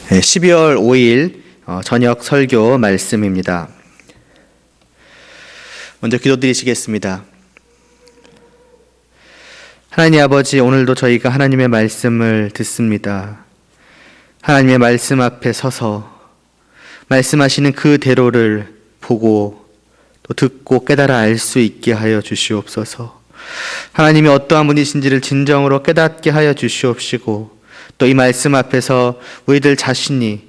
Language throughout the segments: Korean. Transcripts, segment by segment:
12월 5일 저녁 설교 말씀입니다. 먼저 기도드리시겠습니다. 하나님 아버지, 오늘도 저희가 하나님의 말씀을 듣습니다. 하나님의 말씀 앞에 서서 말씀하시는 그대로를 보고 또 듣고 깨달아 알 수 있게 하여 주시옵소서. 하나님이 어떠한 분이신지를 진정으로 깨닫게 하여 주시옵시고, 또 이 말씀 앞에서 우리들 자신이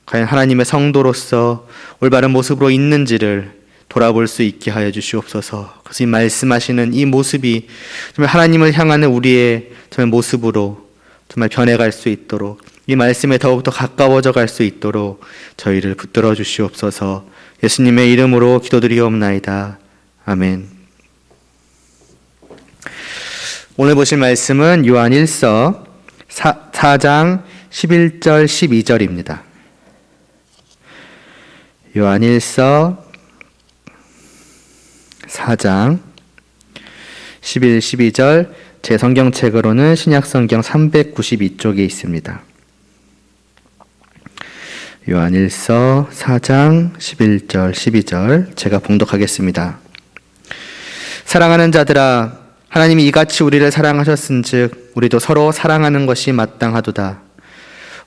과연 하나님의 성도로서 올바른 모습으로 있는지를 돌아볼 수 있게 하여 주시옵소서. 그래서 이 말씀하시는 이 모습이 정말 하나님을 향하는 우리의 정말 모습으로 정말 변해갈 수 있도록, 이 말씀에 더욱더 가까워져 갈 수 있도록 저희를 붙들어 주시옵소서. 예수님의 이름으로 기도드리옵나이다. 아멘. 오늘 보실 말씀은 요한 1서 4장 11절 12절입니다. 요한 1서 4장 11, 12절, 제 성경책으로는 신약성경 392쪽에 있습니다. 요한 1서 4장 11절 12절 제가 봉독하겠습니다. 사랑하는 자들아, 하나님이 이같이 우리를 사랑하셨은즉 우리도 서로 사랑하는 것이 마땅하도다.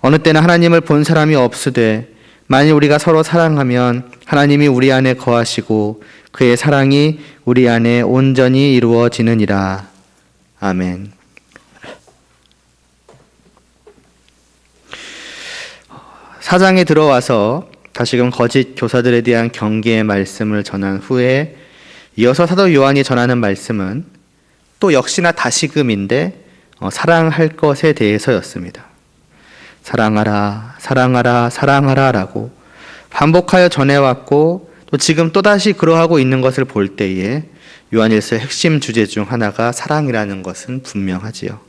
어느 때는 하나님을 본 사람이 없으되 만일 우리가 서로 사랑하면 하나님이 우리 안에 거하시고 그의 사랑이 우리 안에 온전히 이루어지느니라. 아멘. 사장에 들어와서 다시금 거짓 교사들에 대한 경계의 말씀을 전한 후에 이어서 사도 요한이 전하는 말씀은 또 역시나 다시금인데 사랑할 것에 대해서였습니다. 사랑하라, 사랑하라, 사랑하라 라고 반복하여 전해왔고, 또 지금 또다시 그러하고 있는 것을 볼 때에 요한일서의 핵심 주제 중 하나가 사랑이라는 것은 분명하지요.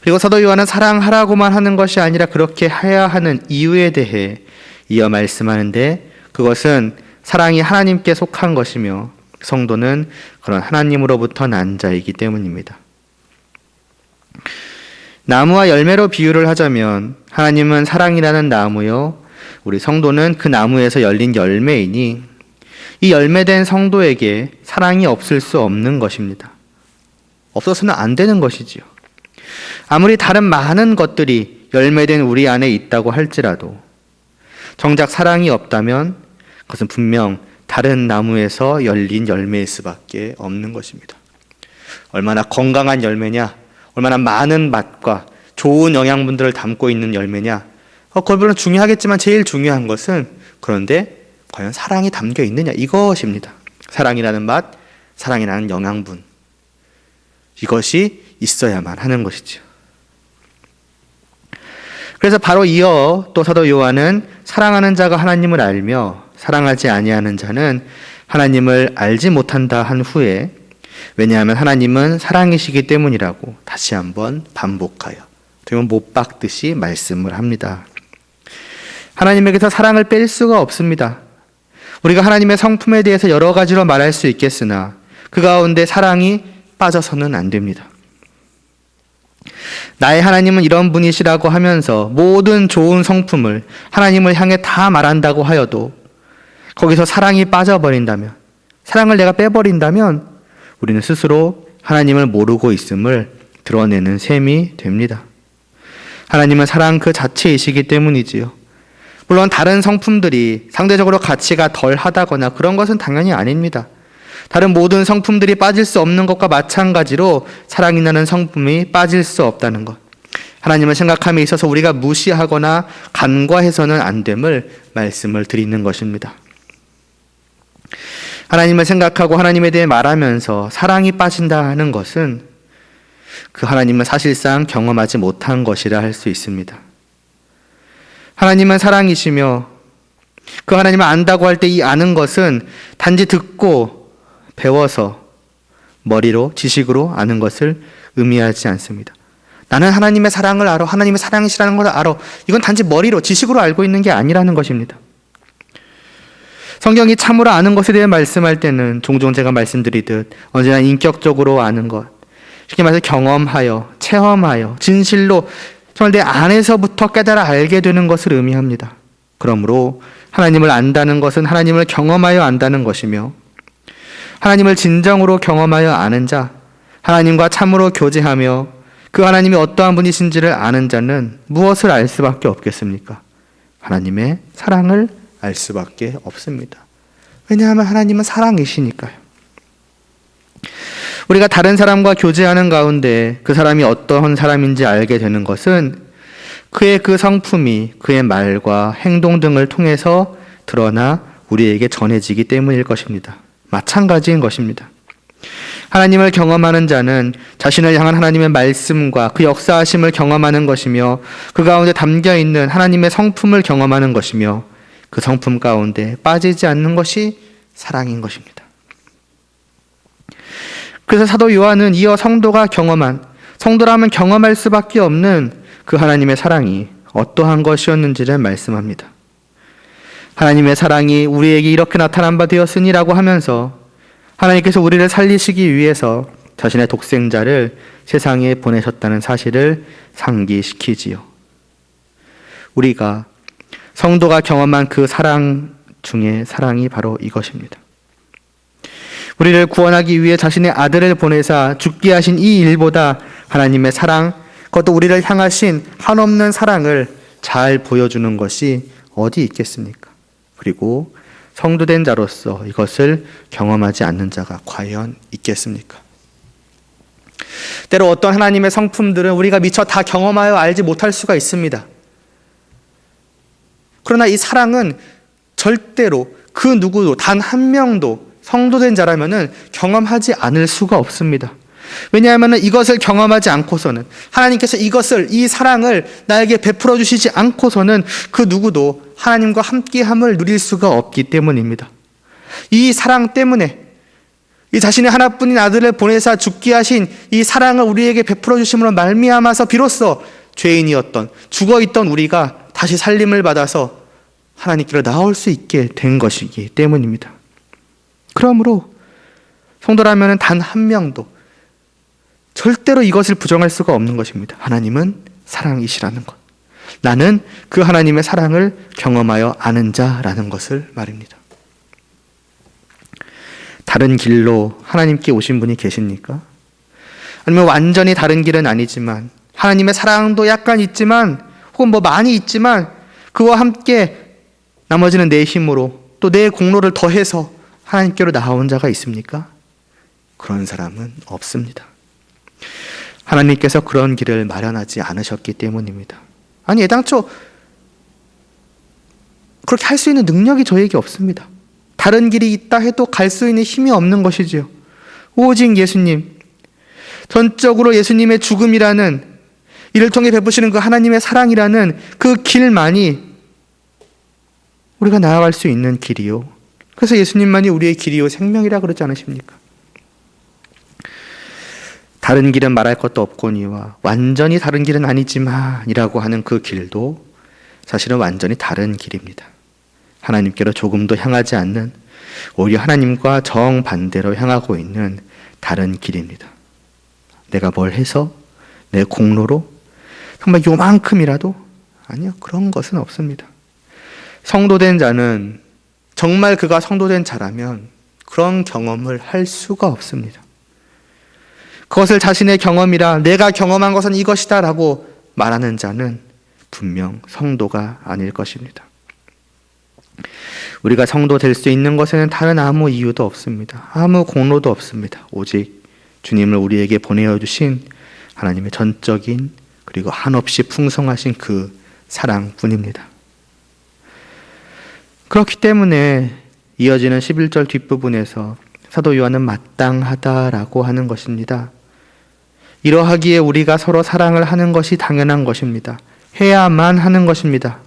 그리고 사도 요한은 사랑하라고만 하는 것이 아니라 그렇게 해야 하는 이유에 대해 이어 말씀하는데, 그것은 사랑이 하나님께 속한 것이며 성도는 그런 하나님으로부터 난 자이기 때문입니다. 나무와 열매로 비유를 하자면 하나님은 사랑이라는 나무요, 우리 성도는 그 나무에서 열린 열매이니 이 열매된 성도에게 사랑이 없을 수 없는 것입니다. 없어서는 안 되는 것이지요. 아무리 다른 많은 것들이 열매된 우리 안에 있다고 할지라도 정작 사랑이 없다면 그것은 분명 다른 나무에서 열린 열매일 수밖에 없는 것입니다. 얼마나 건강한 열매냐, 얼마나 많은 맛과 좋은 영양분들을 담고 있는 열매냐, 그건 물론 중요하겠지만 제일 중요한 것은, 그런데 과연 사랑이 담겨 있느냐, 이것입니다. 사랑이라는 맛, 사랑이라는 영양분, 이것이 있어야만 하는 것이죠. 그래서 바로 이어 또 사도 요한은 사랑하는 자가 하나님을 알며 사랑하지 아니하는 자는 하나님을 알지 못한다 한 후에, 왜냐하면 하나님은 사랑이시기 때문이라고 다시 한번 반복하여 되면 못 박듯이 말씀을 합니다. 하나님에게서 사랑을 뺄 수가 없습니다. 우리가 하나님의 성품에 대해서 여러 가지로 말할 수 있겠으나 그 가운데 사랑이 빠져서는 안 됩니다. 나의 하나님은 이런 분이시라고 하면서 모든 좋은 성품을 하나님을 향해 다 말한다고 하여도 거기서 사랑이 빠져버린다면, 사랑을 내가 빼버린다면 우리는 스스로 하나님을 모르고 있음을 드러내는 셈이 됩니다. 하나님은 사랑 그 자체이시기 때문이지요. 물론 다른 성품들이 상대적으로 가치가 덜하다거나 그런 것은 당연히 아닙니다. 다른 모든 성품들이 빠질 수 없는 것과 마찬가지로 사랑이라는 성품이 빠질 수 없다는 것, 하나님을 생각함에 있어서 우리가 무시하거나 간과해서는 안 됨을 말씀을 드리는 것입니다. 하나님을 생각하고 하나님에 대해 말하면서 사랑이 빠진다 하는 것은 그 하나님은 사실상 경험하지 못한 것이라 할 수 있습니다. 하나님은 사랑이시며 그 하나님을 안다고 할 때 이 아는 것은 단지 듣고 배워서 머리로, 지식으로 아는 것을 의미하지 않습니다. 나는 하나님의 사랑을 알아, 하나님의 사랑이시라는 걸 알아, 이건 단지 머리로, 지식으로 알고 있는 게 아니라는 것입니다. 성경이 참으로 아는 것에 대해 말씀할 때는 종종 제가 말씀드리듯 언제나 인격적으로 아는 것, 쉽게 말해서 경험하여, 체험하여, 진실로 정말 내 안에서부터 깨달아 알게 되는 것을 의미합니다. 그러므로 하나님을 안다는 것은 하나님을 경험하여 안다는 것이며, 하나님을 진정으로 경험하여 아는 자, 하나님과 참으로 교제하며 그 하나님이 어떠한 분이신지를 아는 자는 무엇을 알 수밖에 없겠습니까? 하나님의 사랑을 알 수밖에 없습니다. 왜냐하면 하나님은 사랑이시니까요. 우리가 다른 사람과 교제하는 가운데 그 사람이 어떠한 사람인지 알게 되는 것은 그의 그 성품이 그의 말과 행동 등을 통해서 드러나 우리에게 전해지기 때문일 것입니다. 마찬가지인 것입니다. 하나님을 경험하는 자는 자신을 향한 하나님의 말씀과 그 역사하심을 경험하는 것이며, 그 가운데 담겨있는 하나님의 성품을 경험하는 것이며, 그 성품 가운데 빠지지 않는 것이 사랑인 것입니다. 그래서 사도 요한은 이어 성도가 경험한, 성도라면 경험할 수밖에 없는 그 하나님의 사랑이 어떠한 것이었는지를 말씀합니다. 하나님의 사랑이 우리에게 이렇게 나타난 바 되었으니라고 하면서 하나님께서 우리를 살리시기 위해서 자신의 독생자를 세상에 보내셨다는 사실을 상기시키지요. 우리가 성도가 경험한 그 사랑 중에 사랑이 바로 이것입니다. 우리를 구원하기 위해 자신의 아들을 보내사 죽게 하신 이 일보다 하나님의 사랑, 그것도 우리를 향하신 한없는 사랑을 잘 보여주는 것이 어디 있겠습니까? 그리고 성도된 자로서 이것을 경험하지 않는 자가 과연 있겠습니까? 때로 어떤 하나님의 성품들은 우리가 미처 다 경험하여 알지 못할 수가 있습니다. 그러나 이 사랑은 절대로 그 누구도 단 한 명도 성도된 자라면은 경험하지 않을 수가 없습니다. 왜냐하면 이것을 경험하지 않고서는, 하나님께서 이 사랑을 나에게 베풀어 주시지 않고서는 그 누구도 하나님과 함께함을 누릴 수가 없기 때문입니다. 이 사랑 때문에, 이 자신의 하나뿐인 아들을 보내사 죽게 하신 이 사랑을 우리에게 베풀어 주심으로 말미암아서 비로소 죄인이었던, 죽어있던 우리가 다시 살림을 받아서 하나님께로 나올 수 있게 된 것이기 때문입니다. 그러므로 성도라면 단 한 명도 절대로 이것을 부정할 수가 없는 것입니다. 하나님은 사랑이시라는 것. 나는 그 하나님의 사랑을 경험하여 아는 자라는 것을 말입니다. 다른 길로 하나님께 오신 분이 계십니까? 아니면 완전히 다른 길은 아니지만 하나님의 사랑도 약간 있지만, 혹은 많이 있지만 그와 함께 나머지는 내 힘으로 또 내 공로를 더해서 하나님께로 나아온 자가 있습니까? 그런 사람은 없습니다. 하나님께서 그런 길을 마련하지 않으셨기 때문입니다. 아니, 애당초 그렇게 할 수 있는 능력이 저에게 없습니다. 다른 길이 있다 해도 갈 수 있는 힘이 없는 것이지요. 오직 예수님, 전적으로 예수님의 죽음이라는, 이를 통해 베푸시는 그 하나님의 사랑이라는 그 길만이 우리가 나아갈 수 있는 길이요. 그래서 예수님만이 우리의 길이요 생명이라 그러지 않으십니까? 다른 길은 말할 것도 없거니와 완전히 다른 길은 아니지만 이라고 하는 그 길도 사실은 완전히 다른 길입니다. 하나님께로 조금도 향하지 않는, 오히려 하나님과 정반대로 향하고 있는 다른 길입니다. 내가 뭘 해서, 내 공로로 정말 요만큼이라도, 아니요, 그런 것은 없습니다. 성도된 자는 정말 그가 성도된 자라면 그런 경험을 할 수가 없습니다. 그것을 자신의 경험이라, 내가 경험한 것은 이것이다 라고 말하는 자는 분명 성도가 아닐 것입니다. 우리가 성도 될 수 있는 것에는 다른 아무 이유도 없습니다. 아무 공로도 없습니다. 오직 주님을 우리에게 보내어 주신 하나님의 전적인 그리고 한없이 풍성하신 그 사랑뿐입니다. 그렇기 때문에 이어지는 11절 뒷부분에서 사도 요한은 마땅하다라고 하는 것입니다. 이러하기에 우리가 서로 사랑을 하는 것이 당연한 것입니다. 해야만 하는 것입니다.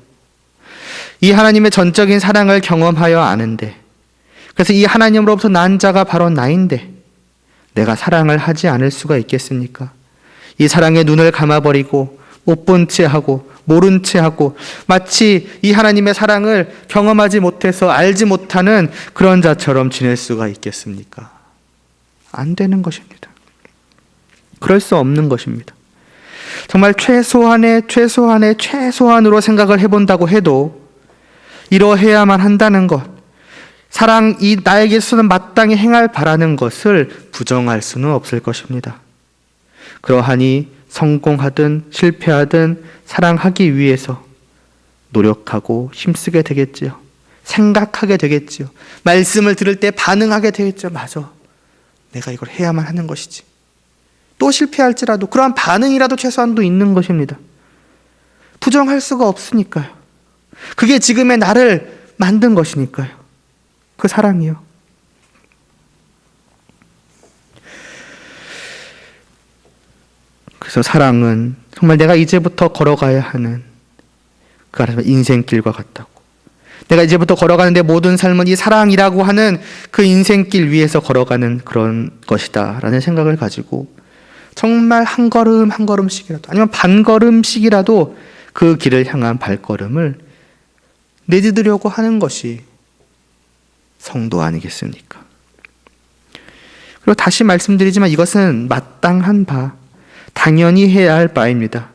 이 하나님의 전적인 사랑을 경험하여 아는데, 그래서 이 하나님으로부터 난 자가 바로 나인데 내가 사랑을 하지 않을 수가 있겠습니까? 이 사랑에 눈을 감아버리고 못 본 채 하고 모른 채 하고 마치 이 하나님의 사랑을 경험하지 못해서 알지 못하는 그런 자처럼 지낼 수가 있겠습니까? 안 되는 것입니다. 그럴 수 없는 것입니다. 정말 최소한으로 생각을 해본다고 해도 이러해야만 한다는 것, 이 나에게서는 마땅히 행할 바라는 것을 부정할 수는 없을 것입니다. 그러하니 성공하든 실패하든 사랑하기 위해서 노력하고 힘쓰게 되겠지요. 생각하게 되겠지요. 말씀을 들을 때 반응하게 되겠죠. 맞아. 내가 이걸 해야만 하는 것이지. 또 실패할지라도 그러한 반응이라도 최소한도 있는 것입니다. 부정할 수가 없으니까요. 그게 지금의 나를 만든 것이니까요. 그 사랑이요. 그래서 사랑은 정말 내가 이제부터 걸어가야 하는 그 인생길과 같다고. 내가 이제부터 걸어가는데 모든 삶은 이 사랑이라고 하는 그 인생길 위에서 걸어가는 그런 것이다 라는 생각을 가지고 정말 한 걸음 한 걸음씩이라도 아니면 반 걸음씩이라도 그 길을 향한 발걸음을 내디디려고 하는 것이 성도 아니겠습니까? 그리고 다시 말씀드리지만 이것은 마땅한 바, 당연히 해야 할 바입니다.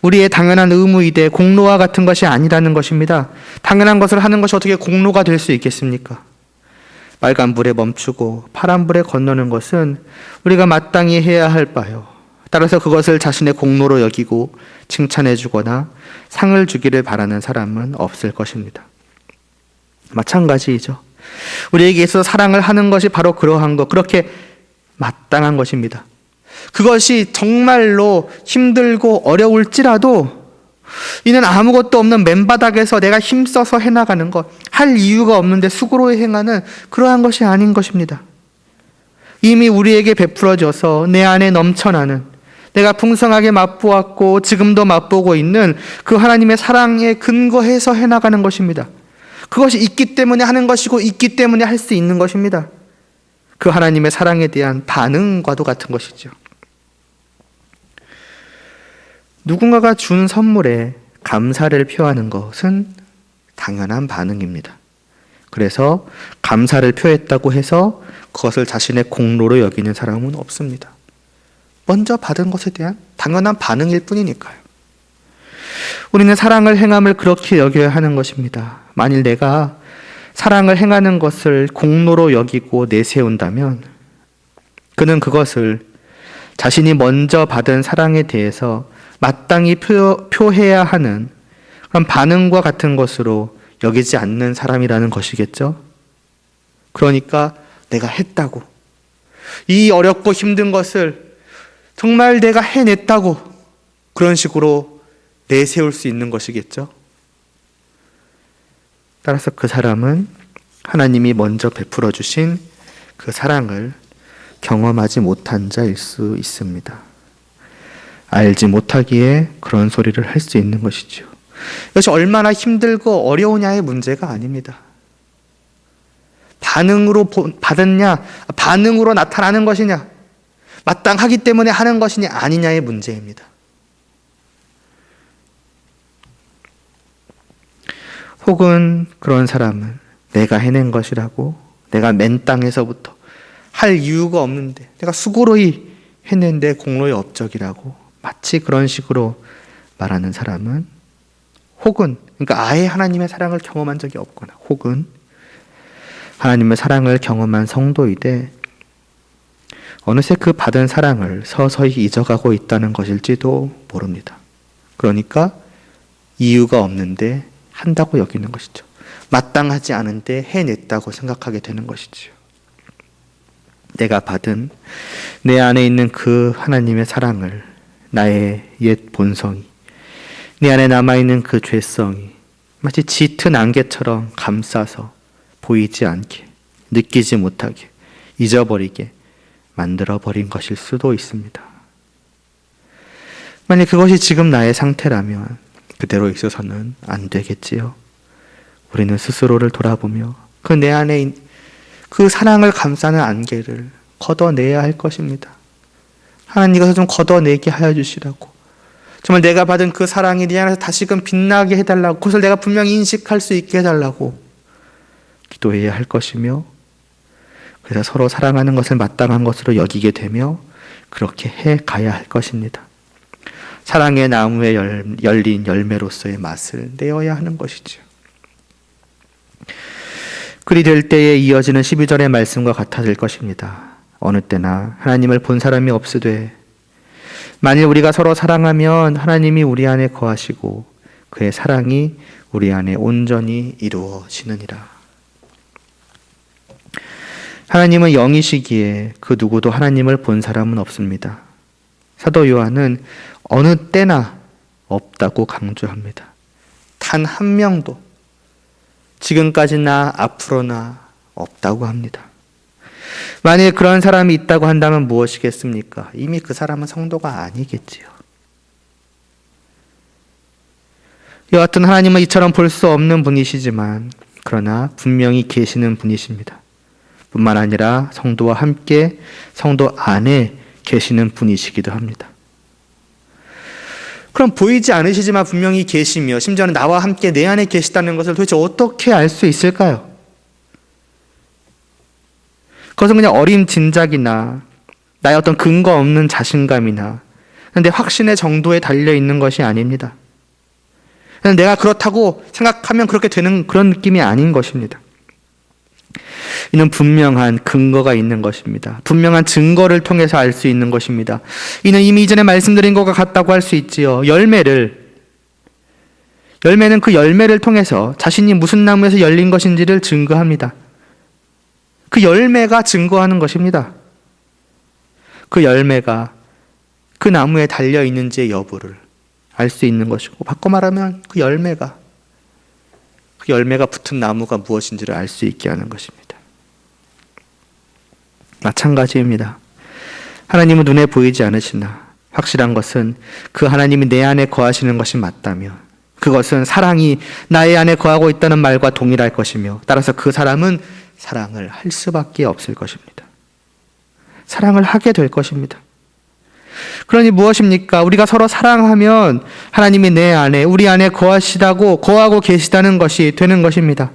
우리의 당연한 의무이되 공로와 같은 것이 아니라는 것입니다. 당연한 것을 하는 것이 어떻게 공로가 될 수 있겠습니까? 빨간불에 멈추고 파란불에 건너는 것은 우리가 마땅히 해야 할 바요. 따라서 그것을 자신의 공로로 여기고 칭찬해 주거나 상을 주기를 바라는 사람은 없을 것입니다. 마찬가지이죠. 우리에게 있어서 사랑을 하는 것이 바로 그러한 것, 그렇게 마땅한 것입니다. 그것이 정말로 힘들고 어려울지라도 이는 아무것도 없는 맨바닥에서 내가 힘써서 해나가는 것, 할 이유가 없는데 수고로 행하는 그러한 것이 아닌 것입니다. 이미 우리에게 베풀어져서 내 안에 넘쳐나는, 내가 풍성하게 맛보았고 지금도 맛보고 있는 그 하나님의 사랑에 근거해서 해나가는 것입니다. 그것이 있기 때문에 하는 것이고 있기 때문에 할 수 있는 것입니다. 그 하나님의 사랑에 대한 반응과도 같은 것이죠. 누군가가 준 선물에 감사를 표하는 것은 당연한 반응입니다. 그래서 감사를 표했다고 해서 그것을 자신의 공로로 여기는 사람은 없습니다. 먼저 받은 것에 대한 당연한 반응일 뿐이니까요. 우리는 사랑을 행함을 그렇게 여겨야 하는 것입니다. 만일 내가 사랑을 행하는 것을 공로로 여기고 내세운다면 그는 그것을 자신이 먼저 받은 사랑에 대해서 마땅히 표해야 하는 그런 반응과 같은 것으로 여기지 않는 사람이라는 것이겠죠. 그러니까 내가 했다고, 이 어렵고 힘든 것을 정말 내가 해냈다고 그런 식으로 내세울 수 있는 것이겠죠. 따라서 그 사람은 하나님이 먼저 베풀어 주신 그 사랑을 경험하지 못한 자일 수 있습니다. 알지 못하기에 그런 소리를 할 수 있는 것이죠. 이것이 얼마나 힘들고 어려우냐의 문제가 아닙니다. 반응으로 받았냐, 반응으로 나타나는 것이냐, 마땅하기 때문에 하는 것이냐 아니냐의 문제입니다. 혹은 그런 사람은 내가 해낸 것이라고, 내가 맨 땅에서부터 할 이유가 없는데 내가 수고로이 해낸데 공로의 업적이라고 마치 그런 식으로 말하는 사람은, 혹은 그러니까 아예 하나님의 사랑을 경험한 적이 없거나, 혹은 하나님의 사랑을 경험한 성도이되 어느새 그 받은 사랑을 서서히 잊어가고 있다는 것일지도 모릅니다. 그러니까 이유가 없는데 한다고 여기는 것이죠. 마땅하지 않은데 해냈다고 생각하게 되는 것이죠. 내가 받은 내 안에 있는 그 하나님의 사랑을 나의 옛 본성이, 내 안에 남아있는 그 죄성이 마치 짙은 안개처럼 감싸서 보이지 않게, 느끼지 못하게, 잊어버리게 만들어버린 것일 수도 있습니다. 만약 그것이 지금 나의 상태라면 그대로 있어서는 안 되겠지요. 우리는 스스로를 돌아보며 그 내 안에 그 사랑을 감싸는 안개를 걷어내야 할 것입니다. 하나님 이것을 좀 걷어내게 하여 주시라고, 정말 내가 받은 그 사랑이 내 안에서 다시금 빛나게 해달라고, 그것을 내가 분명히 인식할 수 있게 해달라고 기도해야 할 것이며, 그래서 서로 사랑하는 것을 마땅한 것으로 여기게 되며 그렇게 해 가야 할 것입니다. 사랑의 나무에 열린 열매로서의 맛을 내어야 하는 것이죠. 그리 될 때에 이어지는 12절의 말씀과 같아질 것입니다. 어느 때나 하나님을 본 사람이 없으되 만일 우리가 서로 사랑하면 하나님이 우리 안에 거하시고 그의 사랑이 우리 안에 온전히 이루어지느니라. 하나님은 영이시기에 그 누구도 하나님을 본 사람은 없습니다. 사도 요한은 어느 때나 없다고 강조합니다. 단 한 명도 지금까지나 앞으로나 없다고 합니다. 만일 그런 사람이 있다고 한다면 무엇이겠습니까? 이미 그 사람은 성도가 아니겠지요. 여하튼 하나님은 이처럼 볼 수 없는 분이시지만 그러나 분명히 계시는 분이십니다. 뿐만 아니라 성도와 함께 성도 안에 계시는 분이시기도 합니다. 그럼 보이지 않으시지만 분명히 계시며 심지어는 나와 함께 내 안에 계시다는 것을 도대체 어떻게 알 수 있을까요? 그것은 그냥 어림짐작이나 나의 어떤 근거 없는 자신감이나 내 확신의 정도에 달려있는 것이 아닙니다. 내가 그렇다고 생각하면 그렇게 되는 그런 느낌이 아닌 것입니다. 이는 분명한 근거가 있는 것입니다. 분명한 증거를 통해서 알 수 있는 것입니다. 이는 이미 이전에 말씀드린 것과 같다고 할 수 있지요. 열매는 그 열매를 통해서 자신이 무슨 나무에서 열린 것인지를 증거합니다. 그 열매가 증거하는 것입니다. 그 열매가 그 나무에 달려 있는지의 여부를 알 수 있는 것이고, 바꿔 말하면 그 열매가 붙은 나무가 무엇인지를 알 수 있게 하는 것입니다. 마찬가지입니다. 하나님은 눈에 보이지 않으시나 확실한 것은 그 하나님이 내 안에 거하시는 것이 맞다며 그것은 사랑이 나의 안에 거하고 있다는 말과 동일할 것이며 따라서 그 사람은 사랑을 할 수밖에 없을 것입니다. 사랑을 하게 될 것입니다. 그러니 무엇입니까? 우리가 서로 사랑하면 하나님이 내 안에, 우리 안에 거하고 계시다는 것이 되는 것입니다.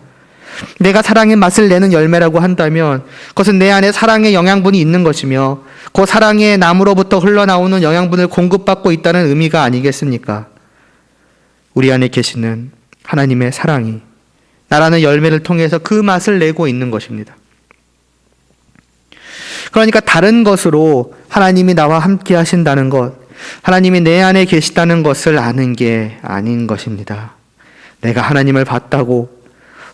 내가 사랑의 맛을 내는 열매라고 한다면 그것은 내 안에 사랑의 영양분이 있는 것이며 그 사랑의 나무로부터 흘러나오는 영양분을 공급받고 있다는 의미가 아니겠습니까? 우리 안에 계시는 하나님의 사랑이 나라는 열매를 통해서 그 맛을 내고 있는 것입니다. 그러니까 다른 것으로 하나님이 나와 함께 하신다는 것, 하나님이 내 안에 계시다는 것을 아는 게 아닌 것입니다. 내가 하나님을 봤다고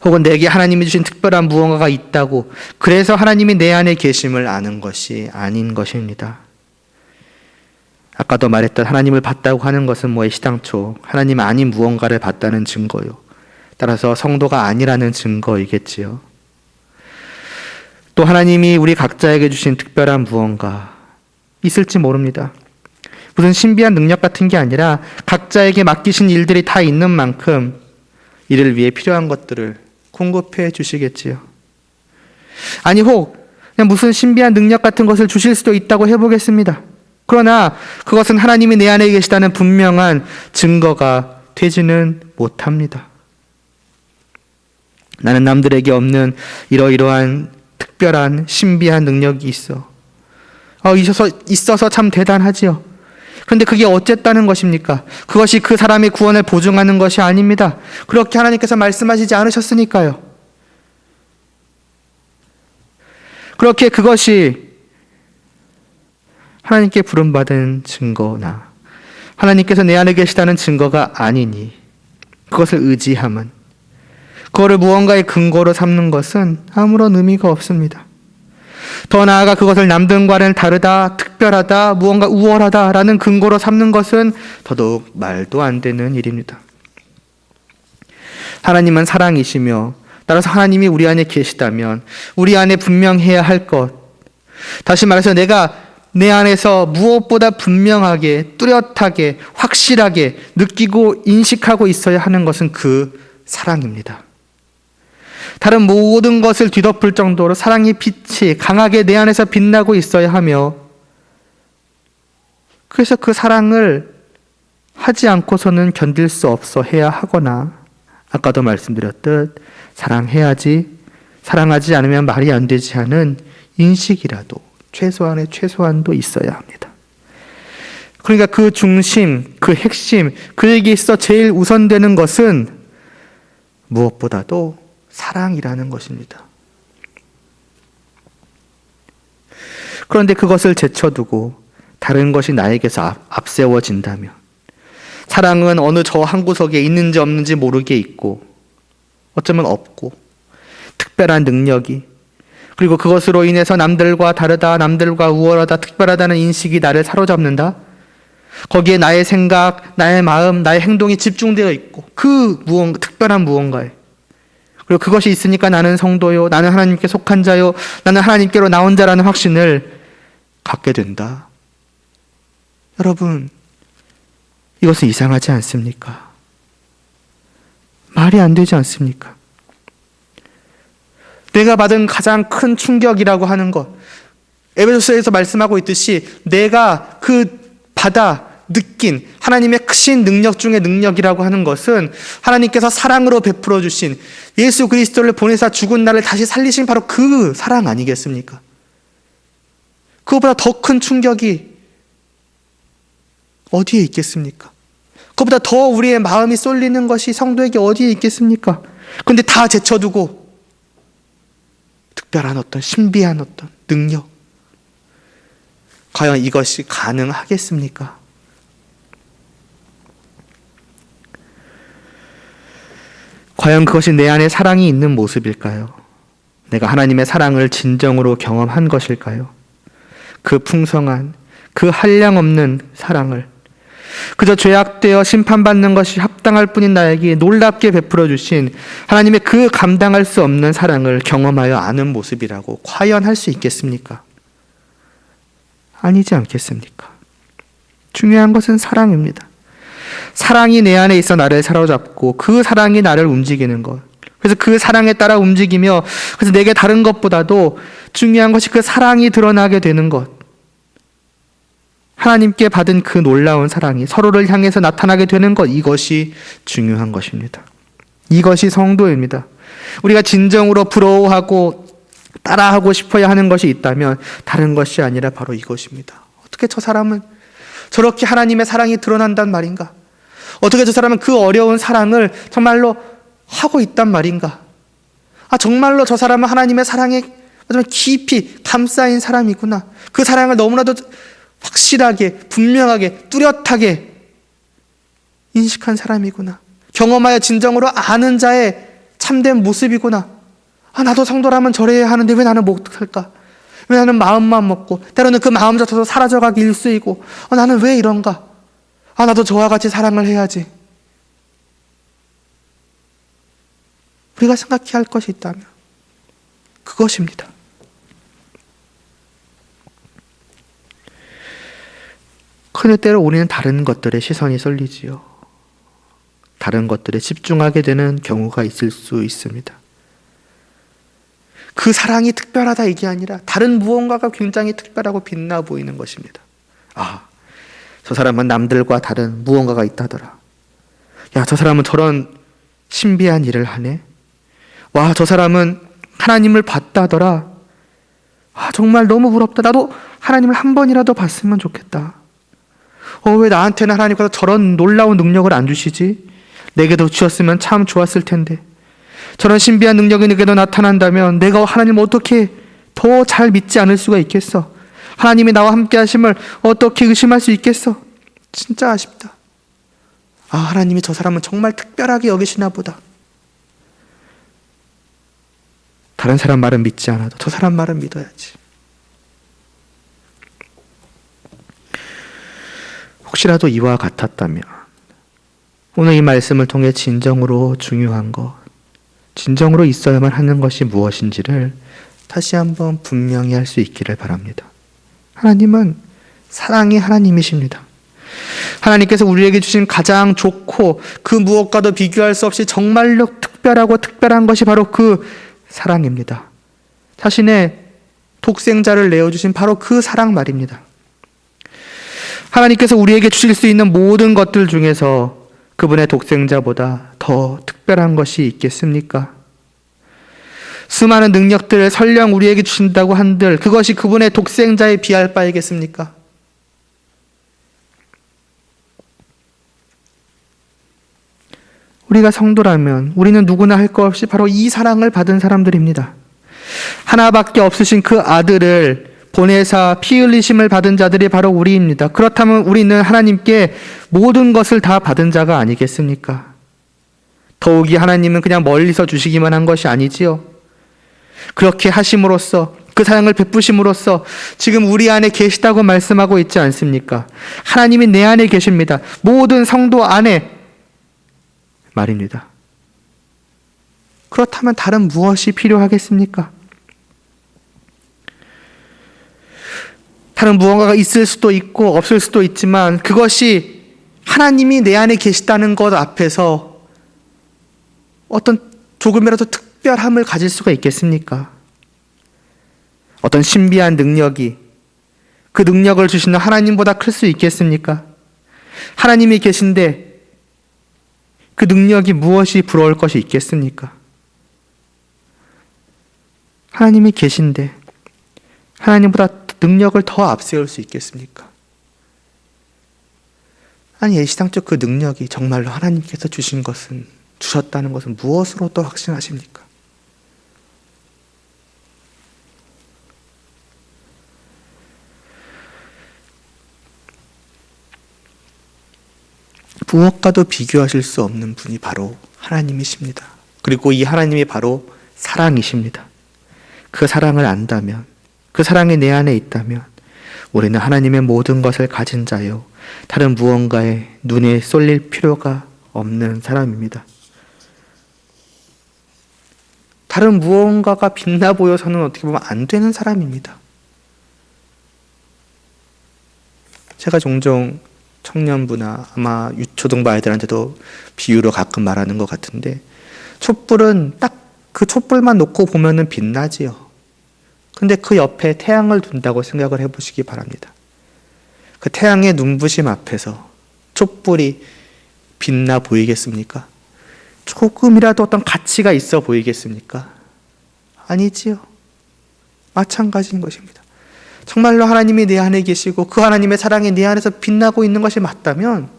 혹은 내게 하나님이 주신 특별한 무언가가 있다고 그래서 하나님이 내 안에 계심을 아는 것이 아닌 것입니다. 아까도 말했던 하나님을 봤다고 하는 것은 애시당초 하나님 아닌 무언가를 봤다는 증거요. 따라서 성도가 아니라는 증거이겠지요. 또 하나님이 우리 각자에게 주신 특별한 무언가 있을지 모릅니다. 무슨 신비한 능력 같은 게 아니라 각자에게 맡기신 일들이 다 있는 만큼 이를 위해 필요한 것들을 공급해 주시겠지요. 아니 혹 그냥 무슨 신비한 능력 같은 것을 주실 수도 있다고 해보겠습니다. 그러나 그것은 하나님이 내 안에 계시다는 분명한 증거가 되지는 못합니다. 나는 남들에게 없는 이러이러한 특별한 신비한 능력이 있어서 참 대단하지요. 그런데 그게 어쨌다는 것입니까? 그것이 그 사람의 구원을 보증하는 것이 아닙니다. 그렇게 하나님께서 말씀하시지 않으셨으니까요. 그렇게 그것이 하나님께 부름받은 증거나 하나님께서 내 안에 계시다는 증거가 아니니 그것을 의지함은, 그거를 무언가의 근거로 삼는 것은 아무런 의미가 없습니다. 더 나아가 그것을 남들과는 다르다, 특별하다, 무언가 우월하다라는 근거로 삼는 것은 더더욱 말도 안 되는 일입니다. 하나님은 사랑이시며 따라서 하나님이 우리 안에 계시다면 우리 안에 분명해야 할 것, 다시 말해서 내가 내 안에서 무엇보다 분명하게, 뚜렷하게, 확실하게 느끼고 인식하고 있어야 하는 것은 그 사랑입니다. 다른 모든 것을 뒤덮을 정도로 사랑의 빛이 강하게 내 안에서 빛나고 있어야 하며, 그래서 그 사랑을 하지 않고서는 견딜 수 없어 해야 하거나, 아까도 말씀드렸듯 사랑해야지, 사랑하지 않으면 말이 안 되지 하는 인식이라도 최소한도 있어야 합니다. 그러니까 그 중심, 그 핵심, 그에게 있어 제일 우선되는 것은 무엇보다도 사랑이라는 것입니다. 그런데 그것을 제쳐두고 다른 것이 나에게서 앞세워진다면, 사랑은 어느 저 한 구석에 있는지 없는지 모르게 있고, 어쩌면 없고, 특별한 능력이, 그리고 그것으로 인해서 남들과 다르다, 남들과 우월하다, 특별하다는 인식이 나를 사로잡는다. 거기에 나의 생각, 나의 마음, 나의 행동이 집중되어 있고, 그 특별한 무언가에, 그리고 그것이 있으니까 나는 성도요, 나는 하나님께 속한 자요, 나는 하나님께로 나온 자라는 확신을 갖게 된다. 여러분, 이것은 이상하지 않습니까? 말이 안 되지 않습니까? 내가 받은 가장 큰 충격이라고 하는 것, 에베소서에서 말씀하고 있듯이 내가 느낀 하나님의 크신 능력 중의 능력이라고 하는 것은 하나님께서 사랑으로 베풀어 주신 예수 그리스도를 보내사 죽은 나를 다시 살리신 바로 그 사랑 아니겠습니까? 그것보다 더 큰 충격이 어디에 있겠습니까? 그것보다 더 우리의 마음이 쏠리는 것이 성도에게 어디에 있겠습니까? 그런데 다 제쳐두고 특별한 어떤 신비한 어떤 능력, 과연 이것이 가능하겠습니까? 과연 그것이 내 안에 사랑이 있는 모습일까요? 내가 하나님의 사랑을 진정으로 경험한 것일까요? 그 풍성한, 그 한량없는 사랑을 그저 죄악되어 심판받는 것이 합당할 뿐인 나에게 놀랍게 베풀어 주신 하나님의 그 감당할 수 없는 사랑을 경험하여 아는 모습이라고 과연 할 수 있겠습니까? 아니지 않겠습니까? 중요한 것은 사랑입니다. 사랑이 내 안에 있어 나를 사로잡고 그 사랑이 나를 움직이는 것. 그래서 그 사랑에 따라 움직이며, 그래서 내게 다른 것보다도 중요한 것이 그 사랑이 드러나게 되는 것. 하나님께 받은 그 놀라운 사랑이 서로를 향해서 나타나게 되는 것, 이것이 중요한 것입니다. 이것이 성도입니다. 우리가 진정으로 부러워하고 따라하고 싶어야 하는 것이 있다면 다른 것이 아니라 바로 이것입니다. 어떻게 저 사람은 저렇게 하나님의 사랑이 드러난단 말인가? 어떻게 저 사람은 그 어려운 사랑을 정말로 하고 있단 말인가? 정말로 저 사람은 하나님의 사랑에 깊이 감싸인 사람이구나. 그 사랑을 너무나도 확실하게, 분명하게, 뚜렷하게 인식한 사람이구나. 경험하여 진정으로 아는 자의 참된 모습이구나. 나도 성도라면 저래야 하는데 왜 나는 못할까? 왜 나는 마음만 먹고, 때로는 그 마음조차도 사라져가기 일쑤이고, 나는 왜 이런가? 나도 저와 같이 사랑을 해야지. 우리가 생각해야 할 것이 있다면 그것입니다. 그런데 때로 우리는 다른 것들에 시선이 쏠리지요. 다른 것들에 집중하게 되는 경우가 있을 수 있습니다. 그 사랑이 특별하다 이게 아니라 다른 무언가가 굉장히 특별하고 빛나 보이는 것입니다. 저 사람은 남들과 다른 무언가가 있다더라. 저 사람은 저런 신비한 일을 하네. 저 사람은 하나님을 봤다더라. 정말 너무 부럽다. 나도 하나님을 한 번이라도 봤으면 좋겠다. 왜 나한테는 하나님께서 저런 놀라운 능력을 안 주시지? 내게도 주셨으면 참 좋았을 텐데. 저런 신비한 능력이 내게도 나타난다면 내가 하나님을 어떻게 더 잘 믿지 않을 수가 있겠어? 하나님이 나와 함께 하심을 어떻게 의심할 수 있겠어? 진짜 아쉽다. 하나님이 저 사람은 정말 특별하게 여기시나 보다. 다른 사람 말은 믿지 않아도 저 사람 말은 믿어야지. 혹시라도 이와 같았다면 오늘 이 말씀을 통해 진정으로 중요한 것, 진정으로 있어야만 하는 것이 무엇인지를 다시 한번 분명히 할 수 있기를 바랍니다. 하나님은 사랑의 하나님이십니다. 하나님께서 우리에게 주신 가장 좋고 그 무엇과도 비교할 수 없이 정말로 특별하고 특별한 것이 바로 그 사랑입니다. 자신의 독생자를 내어주신 바로 그 사랑 말입니다. 하나님께서 우리에게 주실 수 있는 모든 것들 중에서 그분의 독생자보다 더 특별한 것이 있겠습니까? 수많은 능력들을 설령 우리에게 주신다고 한들 그것이 그분의 독생자에 비할 바이겠습니까? 우리가 성도라면 우리는 누구나 할 것 없이 바로 이 사랑을 받은 사람들입니다. 하나밖에 없으신 그 아들을 보내사 피 흘리심을 받은 자들이 바로 우리입니다. 그렇다면 우리는 하나님께 모든 것을 다 받은 자가 아니겠습니까? 더욱이 하나님은 그냥 멀리서 주시기만 한 것이 아니지요. 그렇게 하심으로써, 그 사랑을 베푸심으로써 지금 우리 안에 계시다고 말씀하고 있지 않습니까? 하나님이 내 안에 계십니다. 모든 성도 안에 말입니다. 그렇다면 다른 무엇이 필요하겠습니까? 다른 무언가가 있을 수도 있고 없을 수도 있지만 그것이 하나님이 내 안에 계시다는 것 앞에서 어떤 조금이라도 특별함을 가질 수가 있겠습니까? 어떤 신비한 능력이 그 능력을 주시는 하나님보다 클 수 있겠습니까? 하나님이 계신데 그 능력이 무엇이 부러울 것이 있겠습니까? 하나님이 계신데 하나님보다 능력을 더 앞세울 수 있겠습니까? 아니, 예시상적 그 능력이 정말로 하나님께서 주셨다는 것은 무엇으로 또 확신하십니까? 무엇과도 비교하실 수 없는 분이 바로 하나님이십니다. 그리고 이 하나님이 바로 사랑이십니다. 그 사랑을 안다면, 그 사랑이 내 안에 있다면 우리는 하나님의 모든 것을 가진 자요, 다른 무언가에 눈에 쏠릴 필요가 없는 사람입니다. 다른 무언가가 빛나 보여서는 어떻게 보면 안 되는 사람입니다. 제가 종종 청년부나 아마 유초등부 아이들한테도 비유로 가끔 말하는 것 같은데, 촛불은 딱 그 촛불만 놓고 보면은 빛나지요. 근데 그 옆에 태양을 둔다고 생각을 해보시기 바랍니다. 그 태양의 눈부심 앞에서 촛불이 빛나 보이겠습니까? 조금이라도 어떤 가치가 있어 보이겠습니까? 아니지요. 마찬가지인 것입니다. 정말로 하나님이 내 안에 계시고 그 하나님의 사랑이 내 안에서 빛나고 있는 것이 맞다면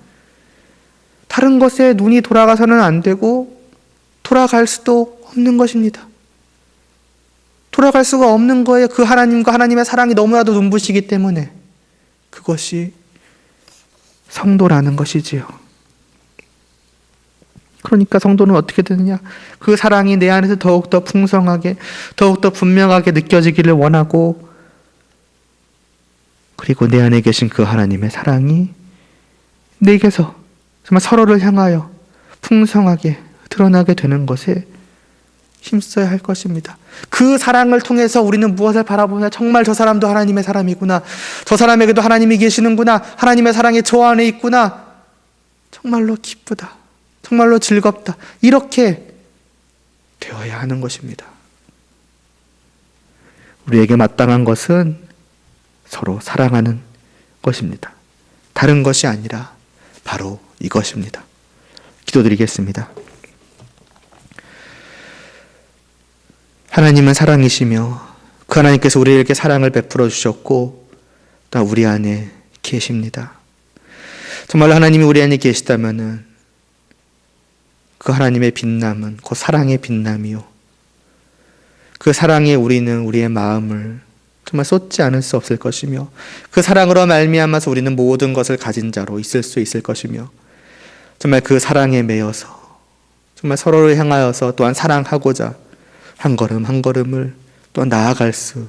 다른 것에 눈이 돌아가서는 안 되고 돌아갈 수도 없는 것입니다. 돌아갈 수가 없는 거에 그 하나님과 하나님의 사랑이 너무나도 눈부시기 때문에 그것이 성도라는 것이지요. 그러니까 성도는 어떻게 되느냐? 그 사랑이 내 안에서 더욱더 풍성하게, 더욱더 분명하게 느껴지기를 원하고, 그리고 내 안에 계신 그 하나님의 사랑이 내게서 정말 서로를 향하여 풍성하게 드러나게 되는 것에 힘써야 할 것입니다. 그 사랑을 통해서 우리는 무엇을 바라보냐? 정말 저 사람도 하나님의 사람이구나. 저 사람에게도 하나님이 계시는구나. 하나님의 사랑이 저 안에 있구나. 정말로 기쁘다. 정말로 즐겁다. 이렇게 되어야 하는 것입니다. 우리에게 마땅한 것은 서로 사랑하는 것입니다. 다른 것이 아니라 바로 이것입니다. 기도드리겠습니다. 하나님은 사랑이시며 그 하나님께서 우리에게 사랑을 베풀어 주셨고 또 우리 안에 계십니다. 정말로 하나님이 우리 안에 계시다면은 그 하나님의 빛남은 곧 사랑의 빛남이요, 그 사랑에 우리는 우리의 마음을 정말 쏟지 않을 수 없을 것이며 그 사랑으로 말미암아서 우리는 모든 것을 가진 자로 있을 수 있을 것이며 정말 그 사랑에 매여서 정말 서로를 향하여서 또한 사랑하고자 한 걸음 한 걸음을 또 나아갈 수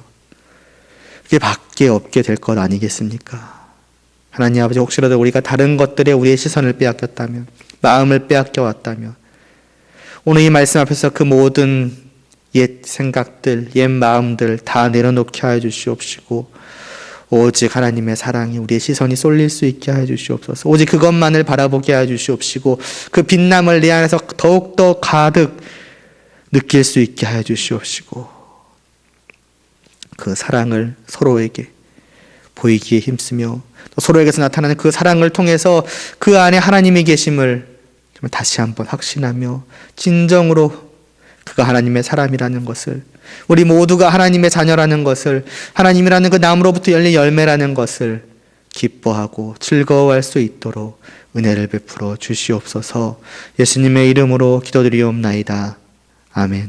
그게 밖에 없게 될 것 아니겠습니까? 하나님 아버지, 혹시라도 우리가 다른 것들에 우리의 시선을 빼앗겼다면, 마음을 빼앗겨 왔다면 오늘 이 말씀 앞에서 그 모든 옛 생각들, 옛 마음들 다 내려놓게 하여 주시옵시고 오직 하나님의 사랑이 우리의 시선이 쏠릴 수 있게 하여 주시옵소서. 오직 그것만을 바라보게 하여 주시옵시고 그 빛남을 내 안에서 더욱더 가득 느낄 수 있게 하여 주시옵시고 그 사랑을 서로에게 보이기에 힘쓰며 또 서로에게서 나타나는 그 사랑을 통해서 그 안에 하나님이 계심을 다시 한번 확신하며 진정으로 그가 하나님의 사람이라는 것을, 우리 모두가 하나님의 자녀라는 것을, 하나님이라는 그 나무로부터 열린 열매라는 것을 기뻐하고 즐거워할 수 있도록 은혜를 베풀어 주시옵소서. 예수님의 이름으로 기도드리옵나이다. 아멘.